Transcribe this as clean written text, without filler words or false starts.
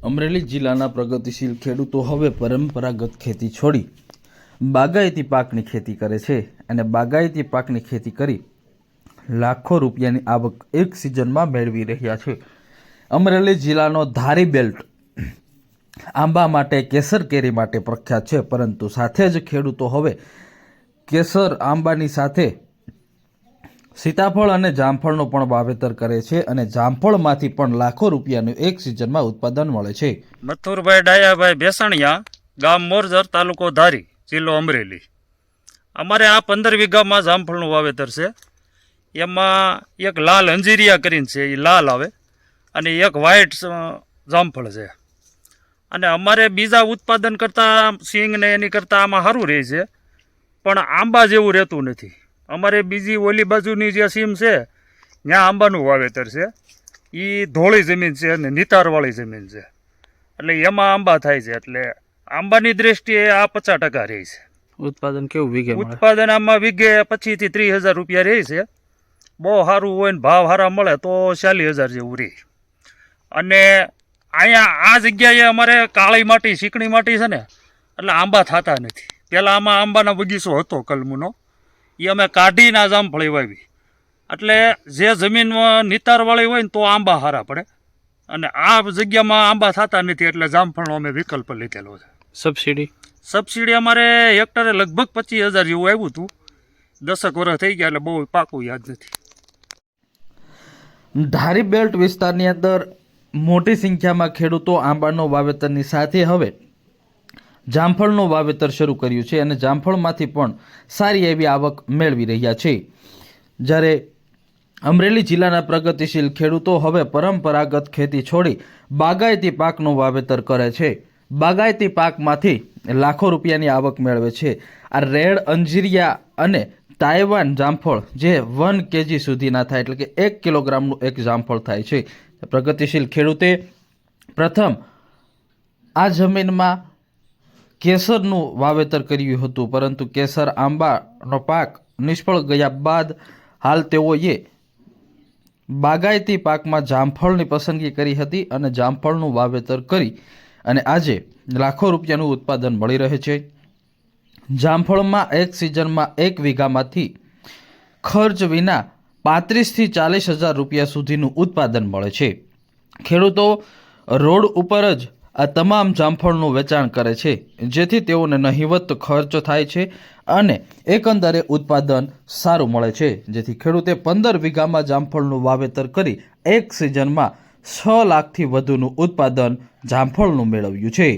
અમરેલી જિલ્લાના પ્રગતિશીલ ખેડૂતો હવે પરંપરાગત ખેતી છોડી બાગાયતી પાકની ખેતી કરે છે અને બાગાયતી પાકની ખેતી કરી લાખો રૂપિયાની આવક એક સિઝનમાં મેળવી રહ્યા છે। અમરેલી જિલ્લાનો ધારી બેલ્ટ આંબા માટે, કેસર કેરી માટે પ્રખ્યાત છે, પરંતુ સાથે જ ખેડૂતો હવે કેસર આંબાની સાથે સીતાફળ અને જામફળનો પણ વાવેતર કરે છે અને જામફળમાંથી પણ લાખો રૂપિયાનું એક સિઝનમાં ઉત્પાદન મળે છે। મથુરભાઈ ડાયાભાઈ ભેસણિયા, ગામ મોરજર, તાલુકો ધારી, જિલ્લો અમરેલી। અમારે આ 15 વીઘામાં જામફળનું વાવેતર છે। એમાં એક લાલ અંજીરિયા કરીને છે, એ લાલ આવે, અને એક વ્હાઇટ જામફળ છે। અને અમારે બીજા ઉત્પાદન કરતાં સિંગ ને એની કરતાં આમાં સારું રહે છે, પણ આંબા જેવું રહેતું નથી। અમારે બીજી ઓલી બાજુની જે સીમ છે ત્યાં આંબાનું વાવેતર છે, એ ધોળી જમીન છે અને નિતારવાળી જમીન છે, એટલે એમાં આંબા થાય છે। એટલે આંબાની દ્રષ્ટિએ આ 50% રહે છે। ઉત્પાદન કેવું વીઘે? ઉત્પાદન આમાં વીઘે 25 થી 30,000 રૂપિયા રહે છે। બહુ સારું હોય ને ભાવ સારા મળે તો 40,000 જેવું રહે। અને અહીંયા આ જગ્યાએ અમારે કાળી માટી, ચીકણી માટી છે ને, એટલે આંબા થતા નથી। પહેલાં આમાં આંબાનો બગીચો હતો કલમનો, એ અમે કાઢીને આ જામફળી વાવી। એટલે જે જમીનમાં નિતારવાળી હોય ને તો આંબા સારા પડે, અને આ જગ્યામાં આંબા થતા નથી, એટલે જામફળનો અમે વિકલ્પ લીધેલો છે। સબસિડી અમારે હેક્ટરે લગભગ 25,000 જેવું આવ્યું હતું। 10 વર્ષ થઈ ગયા, એટલે બહુ પાકું યાદ નથી। ધારી બેલ્ટ વિસ્તારની અંદર મોટી સંખ્યામાં ખેડૂતો આંબાનો વાવેતરની સાથે હવે જામફળનું વાવેતર શરૂ કર્યું છે અને જામફળમાંથી પણ સારી એવી આવક મેળવી રહ્યા છે। જ્યારે અમરેલી જિલ્લાના પ્રગતિશીલ ખેડૂતો હવે પરંપરાગત ખેતી છોડી બાગાયતી પાકનું વાવેતર કરે છે। બાગાયતી પાકમાંથી લાખો રૂપિયાની આવક મેળવે છે। આ રેડ અંજીરિયા અને તાઇવાન જામફળ જે 1 kg સુધીના થાય, એટલે કે 1 કિલોગ્રામનું એક જામફળ થાય છે। પ્રગતિશીલ ખેડૂતે પ્રથમ આ જમીનમાં કેસરનું વાવેતર કર્યું હતું, પરંતુ કેસર આંબાનો પાક નિષ્ફળ ગયા બાદ હાલ તેઓએ બાગાયતી પાકમાં જામફળની પસંદગી કરી હતી અને જામફળનું વાવેતર કરી અને આજે લાખો રૂપિયાનું ઉત્પાદન મળી રહે છે। જામફળમાં એક સિઝનમાં એક વીઘામાંથી ખર્ચ વિના 35 થી 40,000 રૂપિયા સુધીનું ઉત્પાદન મળે છે। ખેડૂતો રોડ ઉપર જ આ તમામ જામફળનું વેચાણ કરે છે, જેથી તેઓને નહિવત ખર્ચ થાય છે અને એકંદરે ઉત્પાદન સારું મળે છે, જેથી ખેડૂતે 15 વીઘામાં જામફળનું વાવેતર કરી એક સિઝનમાં 6 લાખથી વધુનું ઉત્પાદન જામફળનું મેળવ્યું છે।